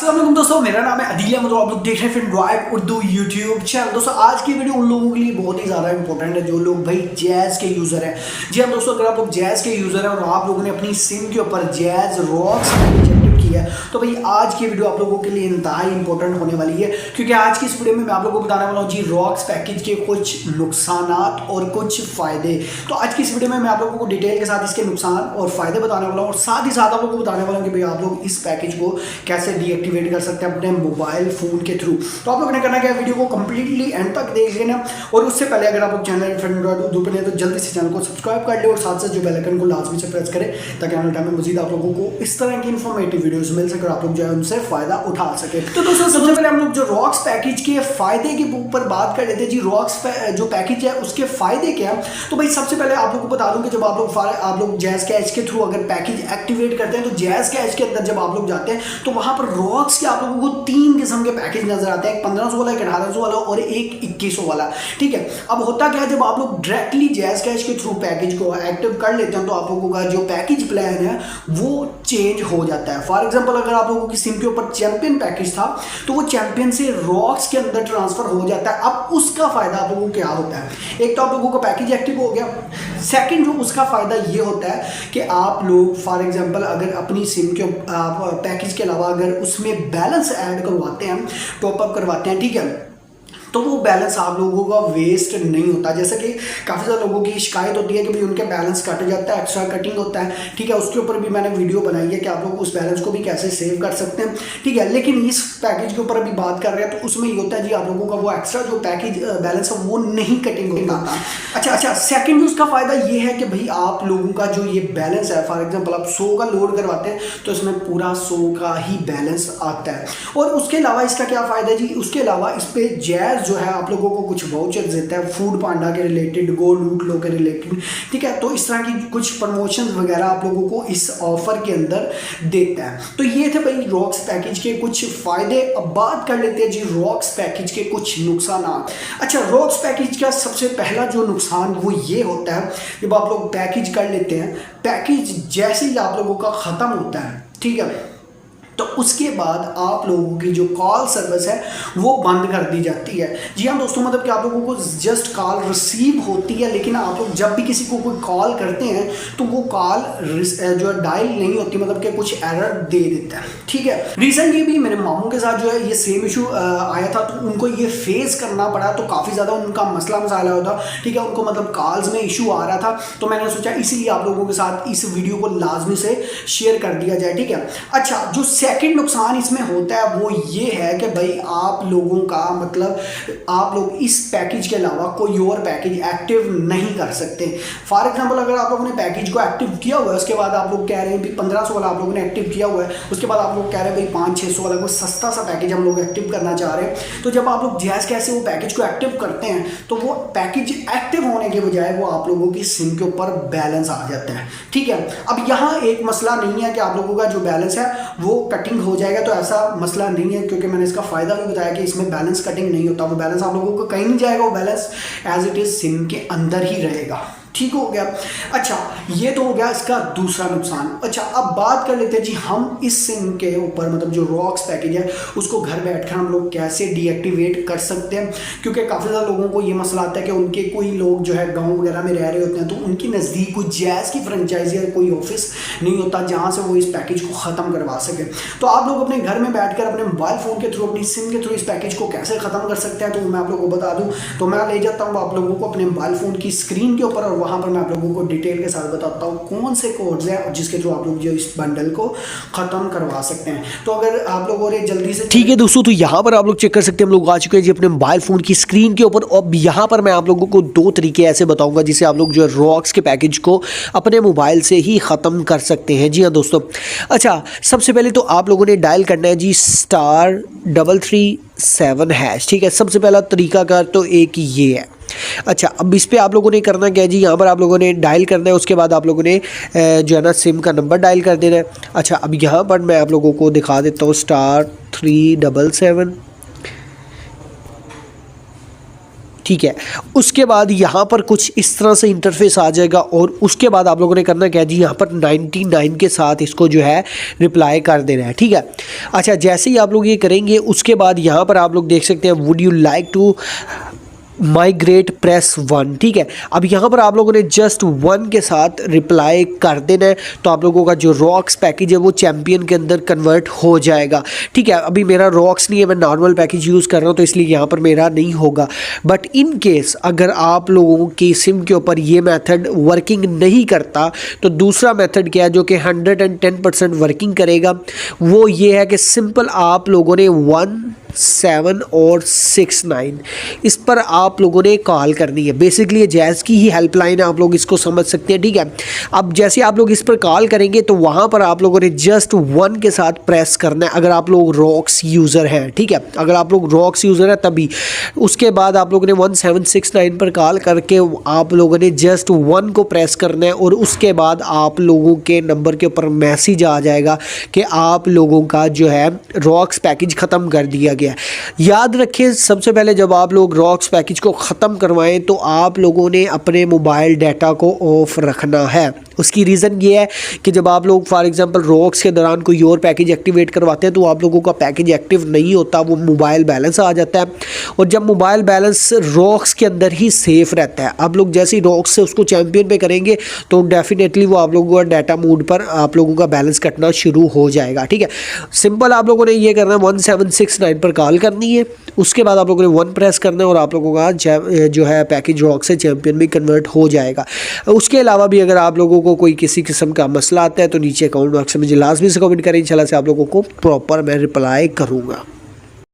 अस्सलाम दोस्तों, मेरा नाम है अदील अहमद और आप लोग देख रहे हैं ड्राइव उर्दू यूट्यूब चैनल। दोस्तों आज की वीडियो उन लोगों के लिए बहुत ही ज़्यादा इंपॉर्टेंट है जो लोग भाई जैज़ के यूज़र हैं। जी हाँ दोस्तों, अगर आप लोग जैज़ के यूज़र हैं और आप लोगों ने अपनी सिम के ऊपर जैज़ रॉक्स किया तो भाई आज की वीडियो आप लोगों के लिए इंतहाई इंपॉर्टेंट होने वाली है, क्योंकि आज की इस वीडियो में मैं आप लोगों को बताने वाला हूँ जी रॉक्स पैकेज के कुछ नुकसानात और कुछ फ़ायदे। तो आज की इस वीडियो में मैं आप लोगों को डिटेल के साथ इसके नुकसान और फ़ायदे बताने वाला हूँ और साथ ही साथ आप लोगों को बताने वाला हूँ कि भाई आप लोग इस पैकेज को कैसे डीएक्टिवेट कर सकते हैं अपने मोबाइल फ़ोन के थ्रू। तो आप लोगों ने करना क्या, वीडियो को कंप्लीटली एंड तक देख लेना। और उससे पहले अगर आप लोग चैनल उर्दू पर तो जल्दी से चैनल को सब्सक्राइब कर ले और साथ साथ जो बेल आइकन को लाजमी से प्रेस करें ताकि आने टाइम में मजीद आप लोगों को इस तरह की इन्फॉर्मेटिव वीडियोस मिल सके और आप लोग जो है उनसे फायदा उठा सके। तो दोस्तों सबसे पहले हम लोग जो रॉक्स पैकेज के फायदे के ऊपर बात कर लेते हैं। जी रॉक्स जो पैकेज है उसके फायदे क्या है। तो भाई सबसे पहले आप लोगों को बता दूं कि जब आप लोग जैज़ कैश के थ्रू अगर पैकेज एक्टिवेट करते हैं तो जैज़ कैश के अंदर जब आप लोग जाते हैं तो वहां पर रॉक्स के आप लोगों को 3 किस्म के पैकेज नजर आते हैं, एक 1500 वाला, एक 1800 वाला और एक 2100 वाला। ठीक है, अब होता क्या है, जब आप लोग डायरेक्टली जैज़ कैश के थ्रू पैकेज को एक्टिव कर लेते हैं तो आप लोगों का जो पैकेज प्लान है वो चेंज हो जाता है। फॉर एग्जाम्पल अगर आप लोगों की सिम के ऊपर चैंपियन पैकेज था तो वो चैंपियन से रॉक्स के अंदर ट्रांसफर हो जाता है। अब उसका फायदा आप लोगों को क्या होता है, एक तो आप लोगों का पैकेज एक्टिव हो गया, सेकंड जो उसका फायदा ये होता है कि आप लोग फॉर एग्जांपल अगर अपनी सिम के पैकेज के अलावा अगर उसमें बैलेंस ऐड करवाते हैं, टॉप अप करवाते हैं, ठीक है, तो वो बैलेंस आप लोगों का वेस्ट नहीं होता। जैसे कि काफ़ी सारे लोगों की शिकायत होती है कि भाई उनके बैलेंस कट जाता है, एक्स्ट्रा कटिंग होता है। ठीक है, उसके ऊपर भी मैंने वीडियो बनाई है कि आप लोग उस बैलेंस को भी कैसे सेव कर सकते हैं। ठीक है, लेकिन इस पैकेज के ऊपर अभी बात कर रहे हैं तो उसमें ये होता है जी आप लोगों का वो एक्स्ट्रा जो पैकेज बैलेंस है वो नहीं कटिंग होता। अच्छा, सेकेंड उसका फ़ायदा ये है कि भाई आप लोगों का जो ये बैलेंस है, फॉर एग्जाम्पल आप 100 का लोड करवाते हैं तो इसमें पूरा 100 का ही बैलेंस आता है। और उसके अलावा इसका क्या फ़ायदा है जी, उसके अलावा इस पर जैज़ जो है आप लोगों को कुछ वाउचर्स देता है फूड पांडा के रिलेटेड, गो लूट लो के रिलेटेड। ठीक है, तो इस तरह की कुछ प्रमोशन वगैरह आप लोगों को इस ऑफर के अंदर देता है। तो ये थे भाई रॉक्स पैकेज के कुछ फायदे। अब बात कर लेते हैं जी रॉक्स पैकेज के कुछ नुकसान। अच्छा, रॉक्स पैकेज का सबसे पहला जो नुकसान वो ये होता है, जब आप लोग पैकेज कर लेते हैं, पैकेज जैसे ही आप लोगों का ख़त्म होता है, ठीक है, तो उसके बाद आप लोगों की जो कॉल सर्विस है वो बंद कर दी जाती है। जी हाँ दोस्तों, मतलब कि आप लोगों को जस्ट कॉल रिसीव होती है, लेकिन आप लोग जब भी किसी को कोई कॉल करते हैं तो वो कॉल जो है डायल नहीं होती, मतलब कि कुछ एरर दे देता है। ठीक है, रिसेंटली भी मेरे मामू के साथ जो है ये सेम इशू आया था तो उनको ये फेस करना पड़ा, तो काफ़ी ज़्यादा उनका मसला होता। ठीक है, उनको मतलब कॉल्स में इशू आ रहा था, तो मैंने सोचा इसीलिए आप लोगों के साथ इस वीडियो को लाजमी से शेयर कर दिया जाए। ठीक है, अच्छा, जो सेकंड नुकसान इसमें होता है वो ये है कि भाई आप लोगों का मतलब आप लोग इस पैकेज के अलावा कोई और पैकेज एक्टिव नहीं कर सकते। फॉर एग्जांपल अगर आप लोगों ने पैकेज को एक्टिव किया हुआ है, उसके बाद आप लोग कह रहे हैं 1500 वाला आप लोगों ने एक्टिव किया हुआ है, उसके बाद आप लोग कह रहे हैं भाई 500-600 वाला कोई सस्ता सा पैकेज हम लोग एक्टिव करना चाह रहे हैं, तो जब आप लोग जैज़ कैसे वो पैकेज को एक्टिव करते हैं तो वो पैकेज एक्टिव होने के बजाय वो आप लोगों की सिम के ऊपर बैलेंस आ जाता है। ठीक है, अब यहाँ एक मसला नहीं है कि आप लोगों का जो बैलेंस है वो कटिंग हो जाएगा, तो ऐसा मसला नहीं है, क्योंकि मैंने इसका फायदा भी बताया कि इसमें बैलेंस कटिंग नहीं होता। वो बैलेंस आप लोगों को कहीं नहीं जाएगा, वो balance as it is SIM के अंदर ही रहेगा। ठीक हो गया। अच्छा, ये तो हो गया इसका दूसरा नुकसान। अच्छा, अब बात कर लेते हैं जी हम इस सिम के ऊपर मतलब जो रॉक्स पैकेज है उसको घर बैठकर हम लोग कैसे डीएक्टिवेट कर सकते हैं, क्योंकि काफ़ी ज़्यादा लोगों को ये मसला आता है कि उनके कोई लोग जो है गांव वगैरह में रह रहे होते हैं तो उनके नज़दीक कोई जैज़ की फ्रेंचाइजी या कोई ऑफिस नहीं होता जहाँ से वो इस पैकेज को ख़त्म करवा सके। तो आप लोग अपने घर में बैठ कर अपने मोबाइल फ़ोन के थ्रू अपनी सिम के थ्रू इस पैकेज को कैसे ख़त्म कर सकते हैं, तो मैं आप लोगों को बता दूँ। तो मैं ले जाता हूँ आप लोगों को अपने मोबाइल फ़ोन की स्क्रीन के ऊपर और वहाँ पर मैं आप लोगों को डिटेल के साथ बताता हूँ कौन से कोड्स हैं जिसके थ्रू आप लोग जो इस बंडल को खत्म करवा सकते हैं। तो अगर आप लोग और जल्दी से, ठीक है दोस्तों, तो यहाँ पर आप लोग चेक कर सकते हैं, हम लोग आ चुके हैं जी अपने मोबाइल फोन की स्क्रीन के ऊपर। और यहाँ पर मैं आप लोगों को 2 तरीके ऐसे बताऊंगा जिससे आप लोग जो है रॉक्स के पैकेज को अपने मोबाइल से ही ख़त्म कर सकते हैं। जी हाँ दोस्तों, अच्छा, सबसे पहले तो आप लोगों ने डायल करना है जी *337#। ठीक है, सबसे पहला तरीका का तो एक ये है। अच्छा, अब इस पे आप लोगों ने करना क्या है जी, यहाँ पर आप लोगों ने डायल करना है, उसके बाद आप लोगों ने जो है ना सिम का नंबर डायल कर देना है। अच्छा, अब यहाँ पर मैं आप लोगों को दिखा देता हूँ *377। ठीक है। उसके बाद यहाँ पर कुछ इस तरह से इंटरफेस आ जाएगा और उसके बाद आप लोगों ने करना क्या जी, यहाँ पर 99 के साथ इसको जो है रिप्लाई कर देना है, ठीक है। अच्छा, जैसे ही आप लोग ये करेंगे उसके बाद यहाँ पर आप लोग देख सकते हैं would you like to migrate press 1, ठीक है। अब यहाँ पर आप लोगों ने जस्ट 1 के साथ रिप्लाई कर देना है, तो आप लोगों का जो रॉक्स पैकेज है वो चैम्पियन के अंदर कन्वर्ट हो जाएगा, ठीक है। अभी मेरा रॉक्स नहीं है, मैं नॉर्मल पैकेज यूज़ कर रहा हूँ, तो इसलिए यहाँ पर मेरा नहीं होगा। बट इन केस अगर आप लोगों की सिम के ऊपर ये मेथड वर्किंग नहीं करता, तो दूसरा मेथड क्या है जो कि 110% वर्किंग करेगा, वो ये है कि सिंपल आप लोगों ने 1, 7 और 6, 9 इस पर आप लोगों ने कॉल करनी है। बेसिकली ये जैज़ की ही हेल्पलाइन है, आप लोग इसको समझ सकते हैं, ठीक है। अब जैसे आप लोग इस पर कॉल करेंगे तो वहाँ पर आप लोगों ने जस्ट 1 के साथ प्रेस करना है, अगर आप लोग रॉक्स यूज़र हैं, ठीक है। अगर आप लोग रॉक्स यूज़र हैं तभी। उसके बाद आप लोगों ने 1769 पर कॉल करके आप लोगों ने जस्ट 1 को प्रेस करना है और उसके बाद आप लोगों के नंबर के ऊपर मैसेज आ जाएगा कि आप लोगों का जो है रॉक्स पैकेज ख़त्म कर दिया गया। याद रखें, सबसे पहले जब आप लोग रॉक्स पैकेज को ख़त्म करवाएं तो आप लोगों ने अपने मोबाइल डाटा को ऑफ रखना है। उसकी रीज़न ये है कि जब आप लोग फॉर एग्जांपल रॉक्स के दौरान कोई और पैकेज एक्टिवेट करवाते हैं तो आप लोगों का पैकेज एक्टिव नहीं होता, वो मोबाइल बैलेंस आ जाता है। और जब मोबाइल बैलेंस रॉक्स के अंदर ही सेफ रहता है, आप लोग जैसे ही रॉक्स से उसको चैम्पियन पे करेंगे तो डेफिनेटली वो आप लोगों का डाटा मोड पर आप लोगों का बैलेंस कटना शुरू हो जाएगा, ठीक है। सिंपल आप लोगों ने ये करना है, 1769 पर कॉल करनी है, उसके बाद आप लोगों ने 1 प्रेस करना है और आप लोगों का जो है पैकेज रॉक से चैम्पियन में कन्वर्ट हो जाएगा। उसके अलावा भी अगर आप लोगों को कोई किसी किस्म का मसला आता है तो नीचे कमेंट बॉक्स में मुझे लाजमी से कमेंट करें, इंशाल्लाह से आप लोगों को प्रॉपर मैं रिप्लाई करूँगा।